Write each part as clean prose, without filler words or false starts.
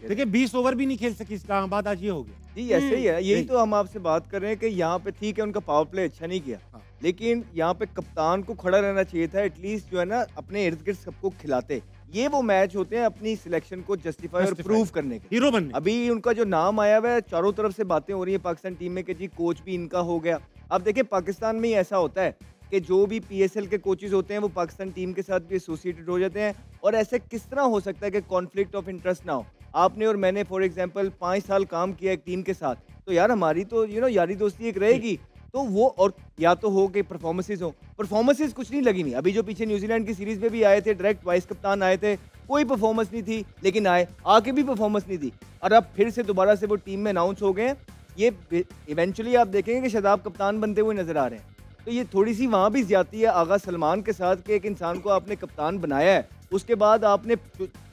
खेल। देखिए 20 ओवर भी नहीं खेल सकी इस्लामाबाद, आज ये हो गया। जी ऐसे ही है, यही तो हम आपसे बात कर रहे हैं कि यहाँ पे ठीक है उनका पावर प्ले अच्छा नहीं किया, हाँ। लेकिन यहाँ पे कप्तान को खड़ा रहना चाहिए था, एटलीस्ट जो है ना अपने इर्द गिर्द सबको खिलाते। ये वो मैच होते हैं अपनी सिलेक्शन को जस्टिफाई और प्रूव करने के। हीरो बनने। अभी उनका जो नाम आया हुआ है, चारों तरफ से बातें हो रही है पाकिस्तान टीम में कि जी कोच भी इनका हो गया। अब देखिए पाकिस्तान में ही ऐसा होता है कि जो भी पीएसएल के कोचेज होते हैं वो पाकिस्तान टीम के साथ भी एसोसिएटेड हो जाते हैं, और ऐसे किस तरह हो सकता है कि कॉन्फ्लिक्ट ऑफ इंटरेस्ट ना हो। आपने और मैंने फॉर एग्जांपल 5 साल काम किया एक टीम के साथ, तो यार हमारी तो यारी दोस्ती एक रहेगी। तो वो, और या तो हो कि परफॉर्मेंसेज हो, परफॉर्मेंसेज कुछ नहीं लगी नहीं। अभी जो पीछे न्यूजीलैंड की सीरीज में भी आए थे, डायरेक्ट वाइस कप्तान आए थे, कोई परफॉर्मेंस नहीं थी, लेकिन आके भी परफॉर्मेंस नहीं थी, और अब फिर से दोबारा से वो टीम में अनाउंस हो गए हैं। ये इवेंचुअली आप देखेंगे कि शादाब कप्तान बनते हुए नजर आ रहे हैं। तो ये थोड़ी सी वहाँ भी ज्यादती है आगा सलमान के साथ कि एक इंसान को आपने कप्तान बनाया है, उसके बाद आपने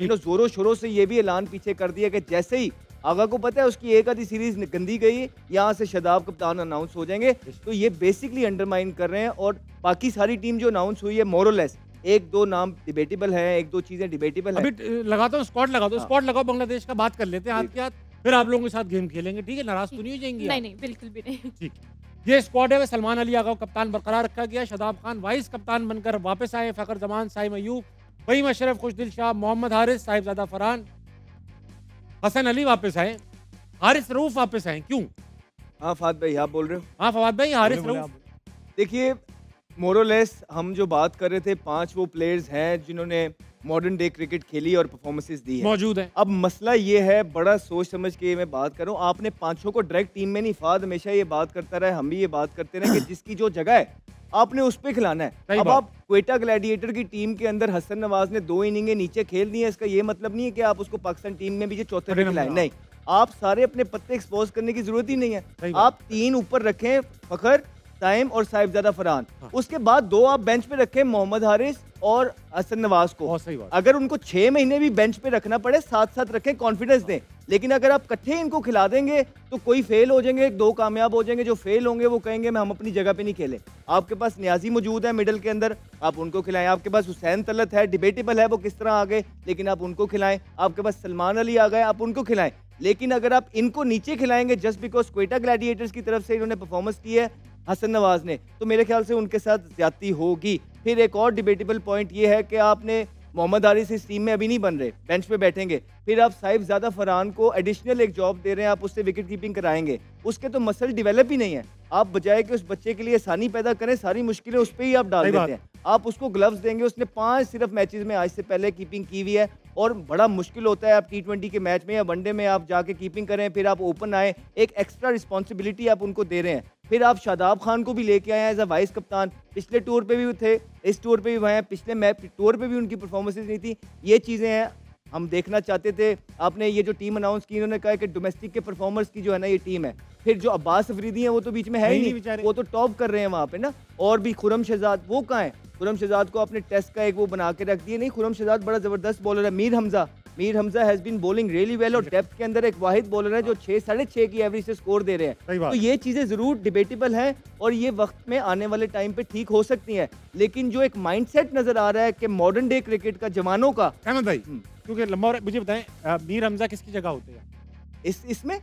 जोरों शोरों से ये भी ऐलान पीछे कर दिया कि जैसे ही आगा को पता है उसकी एक आधी सीरीज गंदी गई, यहाँ से शादाब कप्तान अनाउंस हो जाएंगे। तो ये बेसिकली अंडरमाइन कर रहे हैं, और बाकी सारी टीम जो अनाउंस हुई है मोरलेस, एक दो नाम डिबेटेबल है, एक दो चीजें डिबेटेबल है। अभी लगाता हूँ स्क्वाड, लगाता हूँ स्क्वाड, लगाओ बांग्लादेश का, बात कर लेते हैं हाथ के हाथ, फिर आप लोगों के साथ गेम खेलेंगे, ठीक है? नाराज तो नहीं हो जाएंगी? नहीं नहीं बिल्कुल भी नहीं। ठीक है। ये स्क्वाड है, सलमान अली आगा को कप्तान बरकरार रखा गया, शादाब खान वाइस कप्तान बनकर वापस आए, फखर जमान, साइम अयूब, फहीम अशरफ, खुशदिल शाह, मोहम्मद हारिस, साहिबजादा फरहान, हसन अली वापस आए, हारिस रऊफ वापस आए। क्यों? हाँ फहद भाई आप बोल रहे हो? हाँ फवाद भाई, हारिस रऊफ। देखिए मोरलेस हम जो बात कर रहे थे, 5 वो प्लेयर्स हैं जिन्होंने मॉडर्न डे क्रिकेट खेली और परफॉर्मेंसेस दी है, मौजूद है। अब मसला ये है, बड़ा सोच समझ के मैं बात कर रहा हूँ, आपने 5 को डायरेक्ट टीम में नहीं, फाद हमेशा ये बात करता रहा है, हम भी ये बात करते रहे कि जिसकी जो जगह है आपने उस पे खिलाना है। अब आप क्वेटा ग्लैडिएटर की टीम के अंदर हसन नवाज ने 2 इनिंगें नीचे खेल दी है, इसका ये मतलब नहीं है कि आप उसको पाकिस्तान टीम में भी जो चौथे पे खिलाएं, नहीं, आप सारे अपने पत्ते एक्सपोज करने की जरूरत ही नहीं है। आप 3 ऊपर रखें, फखर, साइम और साहिबजादा फरहान, उसके बाद 2 आप बेंच पे रखें, मोहम्मद हारिस और हसन नवाज को। अगर उनको 6 महीने भी बेंच पे रखना पड़े, साथ साथ रखें, कॉन्फिडेंस दें। लेकिन अगर आप इकट्ठे इनको खिला देंगे तो कोई फेल हो जाएंगे, 2 कामयाब हो जाएंगे, जो फेल होंगे वो कहेंगे मैं हम अपनी जगह पे नहीं खेले। आपके पास नियाजी मौजूद है मिडिल के अंदर, आप उनको खिलाएं। आपके पास हुसैन तलत है, डिबेटेबल है वो किस तरह आ गए, लेकिन आप उनको खिलाएं। आपके पास सलमान अली आ गए, आप उनको खिलाएं। लेकिन अगर आप इनको नीचे खिलाएंगे जस्ट बिकॉज क्वेटा ग्लैडिएटर्स की तरफ से इन्होंने परफॉर्मेंस की है हसन नवाज ने, तो मेरे ख्याल से उनके साथ ज्यादती होगी। फिर एक और डिबेटेबल पॉइंट ये है कि आपने मोहम्मद हारिस इस टीम में अभी नहीं बन रहे, बेंच पे बैठेंगे, फिर आप साहिबजादा फरहान को एडिशनल एक जॉब दे रहे हैं, आप उससे विकेट कीपिंग कराएंगे, उसके तो मसल डेवलप ही नहीं है। आप बजाय कि उस बच्चे के लिए आसानी पैदा करें, सारी मुश्किलें उस पर ही आप डाल देते हैं। आप उसको ग्लव्स देंगे, उसने 5 सिर्फ मैचेस में आज से पहले कीपिंग की हुई है, और बड़ा मुश्किल होता है आप T20 के मैच में या वनडे में आप जाके कीपिंग करें, फिर आप ओपन आए, एक एक्स्ट्रा रिस्पॉन्सिबिलिटी आप उनको दे रहे हैं। फिर आप शादाब खान को भी लेके आए हैं एज अ वाइस कप्तान, पिछले टूर पे भी थे, इस टूर पे भी वह हैं, पिछले मैच टूर पे भी उनकी परफॉर्मेंसेज नहीं थी। ये चीज़ें हैं हम देखना चाहते थे। आपने ये जो टीम अनाउंस की, इन्होंने कहा कि डोमेस्टिक के परफॉर्मर्स की जो है ना ये टीम है। फिर जो अब्बास अफरीदी हैं वो तो बीच में है ही नहीं, वो तो टॉप कर रहे हैं वहाँ पे ना। और भी खुरम शहजाद, वो कहाँ है? खुरम शहजाद को आपने टेस्ट का एक वो बना के रख दिया। नहीं, खुरम शहजाद बड़ा जबरदस्त बॉलर है। Mir Hamza has been bowling really well, और डेप्थ के अंदर एक वाहिद बॉलर है जो 6 साढ़े 6 की एवरेज से स्कोर दे रहे हैं। तो ये चीजें जरूर डिबेटेबल हैं, और ये वक्त में आने वाले टाइम पे ठीक हो सकती हैं। लेकिन जो एक माइंडसेट नजर आ रहा है कि मॉडर्न डे क्रिकेट का जमानों का, अहमद भाई क्योंकि लंबा, मुझे बताएं मीर हमजा किसकी जगह होते हैं इसमें?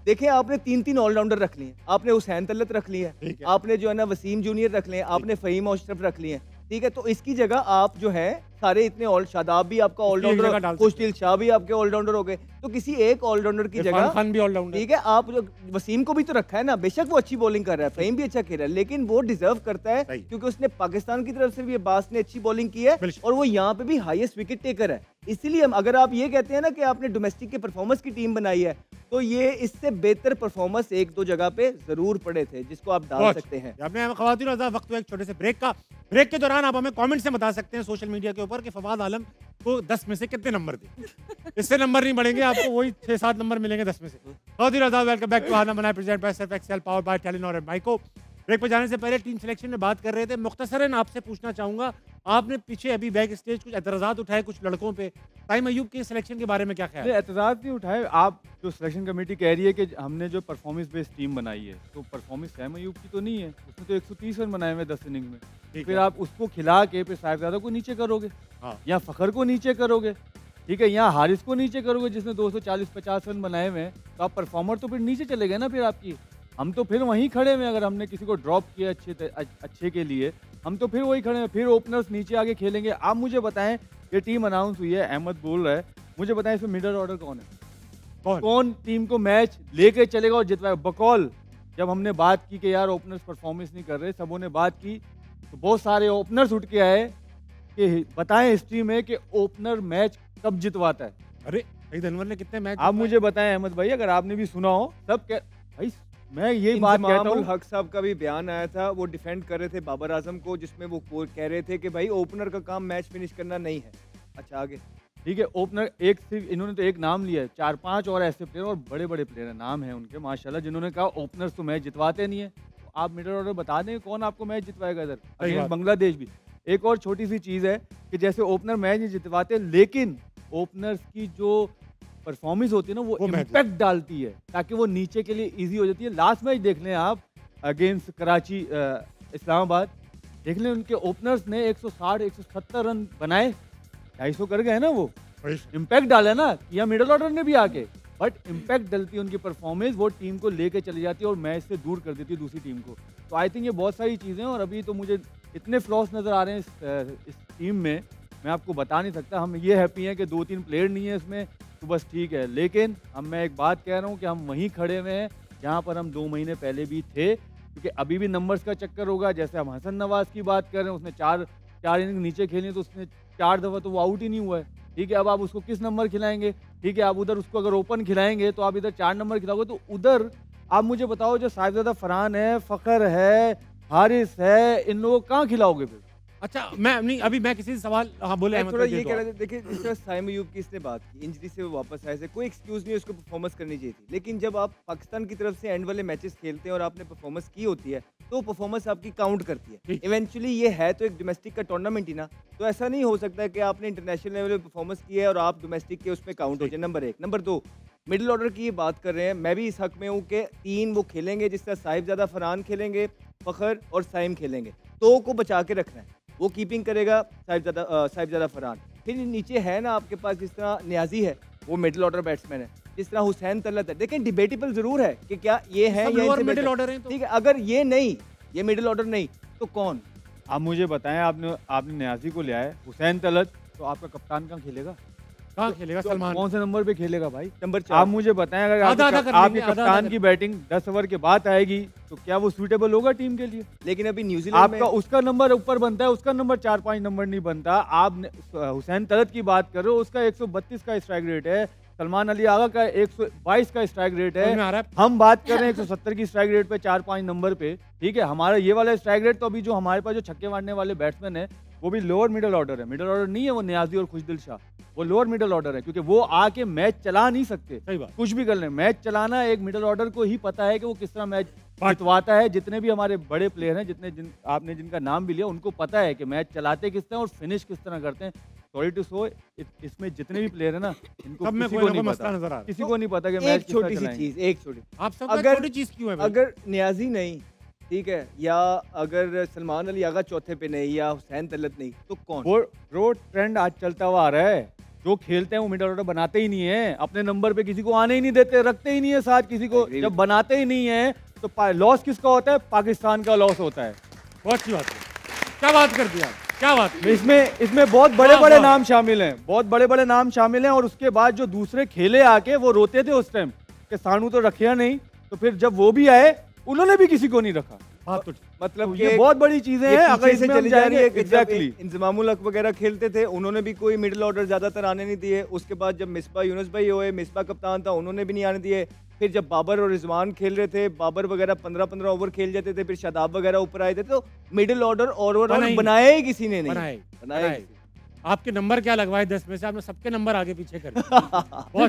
देखें आपने 3 ऑलराउंडर रख लिए, आपने हुसैन तलत रख लिए, आपने जो है ना वसीम जूनियर रख लिए, आपने फहीम अशरफ रख लिए, ठीक है। तो इसकी जगह आप जो है सारे इतने शादाब भी आपका ऑलराउंडर, खुशदिल शाह भी आपके ऑलराउंडर हो गए, तो किसी एक ऑलराउंडर की जगह खान भी ऑलराउंडर, ठीक है। आप जो वसीम को भी तो रखा है ना, बेशक वो अच्छी बॉलिंग कर रहा है, फहीम भी अच्छा खेल रहा है, लेकिन वो डिजर्व करता है क्योंकि उसने पाकिस्तान की तरफ से भी अब्बास ने अच्छी बॉलिंग की है, और वो यहाँ पे भी हाईएस्ट विकेट टेकर है। इसीलिए अगर आप ये कहते हैं ना कि आपने डोमेस्टिक के परफॉर्मेंस की टीम बनाई है, तो ये इससे बेहतर परफॉर्मेंस 1-2 जगह पे जरूर पड़े थे जिसको आप डाल सकते हैं। आपने खवातीन और वक्त एक छोटे से ब्रेक का, ब्रेक के दौरान आप हमें कमेंट से बता सकते हैं सोशल मीडिया के ऊपर कि फवाद आलम को 10 में से कितने नंबर दिए। इससे नंबर नहीं बढ़ेंगे, आपको वही 6-7 नंबर मिलेंगे 10 में से। खवातीन और वेलकम बैक टू आना मना present by surf excel powered by Telenor और माइको। ब्रेक पर जाने से पहले टीम सिलेक्शन में बात कर रहे थे, मुख्तसरन आपसे पूछना चाहूंगा, आपने पीछे अभी बैक स्टेज कुछ एतराज़ात उठाए कुछ लड़कों पे, साइम अयूब के सिलेक्शन के बारे में क्या ख्याल है? एतराज़ नहीं उठाए, आप जो सिलेक्शन कमेटी कह रही है कि हमने जो परफॉर्मेंस बेस्ड टीम बनाई है, तो परफॉर्मेंस साइम अयूब की तो नहीं है, उसने तो 130 रन बनाए हुए 10 इनिंग में। फिर आप उसको खिला के फिर साहिबजादा को नीचे करोगे या फखर को नीचे करोगे, ठीक है, यहाँ हारिस को नीचे करोगे जिसने 240-50 रन बनाए हुए हैं, तो आप परफॉर्मर तो फिर नीचे चले गए ना फिर आपकी। हम तो फिर वहीं खड़े हुए, अगर हमने किसी को ड्रॉप किया अच्छे के लिए, हम तो फिर वही खड़े हैं, फिर ओपनर्स नीचे आगे खेलेंगे। आप मुझे बताएं, ये टीम अनाउंस हुई है, अहमद बोल रहा है, मुझे बताएं इसमें मिडल ऑर्डर कौन है? कौन टीम को मैच लेके चलेगा और जितवाएगा? बकौल जब हमने बात की कि यार ओपनर्स परफॉर्मेंस नहीं कर रहे, सबों ने बात की, तो बहुत सारे ओपनर्स उठ के आए कि बताएं हिस्ट्री में कि ओपनर मैच कब जितवाता है। अरे सईद अनवर ने कितने मैच? आप मुझे बताएं अहमद भाई, अगर आपने भी सुना हो, सब भाई मैं यही बात कहता हूं। हक साहब का भी बयान आया था, वो डिफेंड कर रहे थे बाबर आजम को, जिसमें वो कह रहे थे कि भाई ओपनर का काम मैच फिनिश करना नहीं है। अच्छा आगे ठीक है, ओपनर एक सिर्फ इन्होंने तो एक नाम लिया है, 4-5 और ऐसे प्लेयर और बड़े बड़े प्लेयर नाम है उनके माशाल्लाह, जिन्होंने कहा ओपनर्स तो मैच जितवाते नहीं है। तो आप मिडल ऑर्डर बता दें कौन आपको मैच जितवाएगा इधर अगेंस्ट बांग्लादेश भी। एक और छोटी सी चीज़ है कि जैसे ओपनर मैच नहीं जितवाते, लेकिन ओपनर्स की जो परफॉर्मेंस होती है ना वो इम्पैक्ट डालती है ताकि वो नीचे के लिए इजी हो जाती है। लास्ट मैच देख लें आप अगेंस्ट कराची इस्लामाबाद, देख लें उनके ओपनर्स ने 160-170 रन बनाए, 250 कर गए ना, वो इम्पैक्ट डाला ना, या मिडल ऑर्डर ने भी आके, बट इम्पैक्ट डलती है उनकी परफॉर्मेंस, वो टीम को लेके चली जाती है और मैच से दूर कर देती है दूसरी टीम को। तो आई थिंक ये बहुत सारी चीज़ें हैं और अभी तो मुझे इतने फ्लॉस नज़र आ रहे हैं इस टीम में, मैं आपको बता नहीं सकता। हम ये हैप्पी हैं कि 2-3 प्लेयर नहीं है इसमें, तो बस ठीक है, लेकिन अब मैं एक बात कह रहा हूँ कि हम वहीं खड़े हुए हैं जहाँ पर हम 2 महीने पहले भी थे, क्योंकि अभी भी नंबर्स का चक्कर होगा। जैसे हम हसन नवाज की बात कर रहे हैं, उसने चार इनिंग नीचे खेली तो उसने 4 दफ़ा तो वो आउट ही नहीं हुआ है। ठीक है, अब आप उसको किस नंबर खिलाएंगे? ठीक है, आप उधर उसको अगर ओपन खिलाएंगे तो आप इधर 4 नंबर खिलाओगे, तो उधर आप मुझे बताओ जो साहिबजादा फरहान है, फ़खर है, हारिस है, इन लोगों को कहाँ खिलाओगे फिर? अच्छा मैं नहीं, अभी मैं किसी से सवाल बोले थोड़ा ये कह रहे थे, देखिए जिस तरह साइम अयूब की इसने बात की, इंजरी से वो वापस आए थे, कोई एक्सक्यूज नहीं, उसको परफॉर्मेंस करनी चाहिए थी। लेकिन जब आप पाकिस्तान की तरफ से एंड वाले मैचेस खेलते हैं और आपने परफॉर्मेंस की होती है, तो परफॉर्मेंस आपकी काउंट करती है। इवेंचुअली ये है तो एक डोमेस्टिक का टूर्नामेंट ही ना, तो ऐसा नहीं हो सकता है कि आपने इंटरनेशनल लेवल पे परफॉर्मेंस की है और आप डोमेस्टिक के उसमें काउंट हो जाए। नंबर 1। नंबर 2, मिडिल ऑर्डर की ये बात कर रहे हैं, मैं भी इस हक में हूँ कि 3 वो खेलेंगे, जिस तरह साहिबजादा फरहान खेलेंगे, फ़खर और साइम खेलेंगे, 2 को बचा के रखना है, वो कीपिंग करेगा साहिबजादा फरहान। फिर नीचे है ना आपके पास, जिस तरह न्याजी है वो मिडिल ऑर्डर बैट्समैन है, जिस तरह हुसैन तलत है। लेकिन डिबेटेबल जरूर है कि क्या ये है या इनसे मिडिल ऑर्डर है, ठीक है, अगर ये नहीं, ये मिडिल ऑर्डर नहीं, तो कौन? आप मुझे बताएं, आपने न्याजी को लिया है, हुसैन तलत, तो आपका कप्तान कहाँ खेलेगा? कहाँ खेलेगा? सलमान कौन से नंबर पे खेलेगा भाई? नंबर 4। आप मुझे बताएं, अगर आपके कप्तान की बैटिंग 10 ओवर के बाद आएगी तो क्या वो सूटेबल होगा टीम के लिए? लेकिन अभी न्यूजीलैंड आपका उसका नंबर ऊपर बनता है, उसका नंबर 4-5 नंबर नहीं बनता। आप हुसैन तलत की बात कर रहे हो, उसका 132 का स्ट्राइक रेट है, सलमान अली आगा का 122 का स्ट्राइक रेट है, हम बात कर रहे हैं 170 की स्ट्राइक रेट पे 4-5 नंबर पे। ठीक है, हमारा ये वाला स्ट्राइक रेट तो अभी जो हमारे पास जो छक्के मारने वाले बैट्समैन है वो भी लोअर मिडिल ऑर्डर है, मिडिल ऑर्डर नहीं है वो न्याजी और खुशदिल शाह, वो लोअर मिडिल ऑर्डर है, क्योंकि वो आके मैच चला नहीं सकते। सही बात, कुछ भी कर लें, मैच चलाना एक मिडिल ऑर्डर को ही पता है कि वो किस तरह मैच जितवाता है। जितने भी हमारे बड़े प्लेयर हैं, आपने जिनका नाम भी लिया, उनको पता है कि मैच चलाते किस तरह और फिनिश किस तरह करते हैं। सॉरी टू सो, इसमें जितने भी प्लेयर है ना, इनको किसी को नहीं पता, किसी को नहीं पता कि मैच एक छोटी सी चीज, एक छोटी, आप सब छोटी चीज क्यों है? अगर न्याजी नहीं, ठीक है, या अगर सलमान अली आगा चौथे पे नहीं या हुसैन तलत नहीं, तो कौन? वो ट्रेंड आज चलता हुआ आ रहा है, जो खेलते हैं वो मिडिल ऑर्डर बनाते ही नहीं है, अपने नंबर पे किसी को आने ही नहीं देते, रखते ही नहीं है साथ किसी को। जब बनाते ही नहीं है तो लॉस किसका होता है? पाकिस्तान का लॉस होता है। बहुत अच्छी बात है, क्या बात कर दिया, क्या बात। इसमें बहुत बड़े बड़े नाम शामिल हैं, बहुत बड़े बड़े नाम शामिल हैं। और उसके बाद जो दूसरे खेले आके वो रोते थे उस टाइम कि सानू तो रखिया नहीं, तो फिर जब वो भी आए उन्होंने भी किसी को नहीं रखा। हाँ, तो मतलब ये बहुत बड़ी चीजें हैं। अगर इसमें चली जा रही है कि एग्जैक्टली इंजमामुल हक वगैरह खेलते थे, उन्होंने भी कोई मिडिल ऑर्डर ज्यादातर आने नहीं दिए। उसके बाद जब मिसबा यूनुस भाई हुए, मिसबा कप्तान था, उन्होंने भी नहीं आने दिए। फिर जब बाबर और रिजवान खेल रहे थे, बाबर वगैरह 15-15 ओवर खेल जाते थे, फिर शादाब वगैरह ऊपर आए थे, तो मिडिल ऑर्डर ओवरऑल बनाए ही किसी ने नहीं बनाए। आपके नंबर क्या लगवाए 10 में से? आपने सबके नंबर आगे पीछे कर और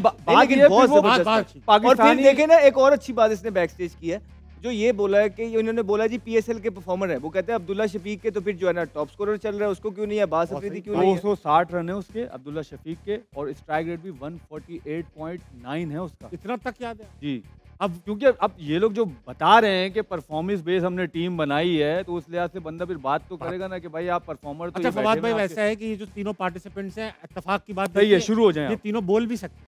फिर देखे ना, एक और अच्छी बात इसने बैक स्टेज की है, जो ये बोला है कि इन्होंने बोला जी पीएसएल के परफॉर्मर है, वो कहते हैं अब्दुल्ला शफीक के, तो फिर जो है ना टॉप स्कोरर चल रहा है, उसको क्यों नहीं है? बास अफरीदी क्यों नहीं है? 260 रन है उसके, अब्दुल्ला शफीक के, और स्ट्राइक रेट भी 148.9 है उसका। इतना तक याद है जी। अब क्योंकि अब ये लोग जो बता रहे हैं कि परफॉर्मेंस बेस हमने टीम बनाई है, तो उस लिहाज से बंदा फिर बात तो करेगा ना कि भाई आप परफॉर्मर तो अच्छा ये फवाद बैठे भाई हैं वैसा है कि ये जो तीनों पार्टिसिपेंट्स हैं इत्तेफाक की बात सही है, देखिए, शुरू हो जाए ये आप। तीनों बोल भी सकते हैं।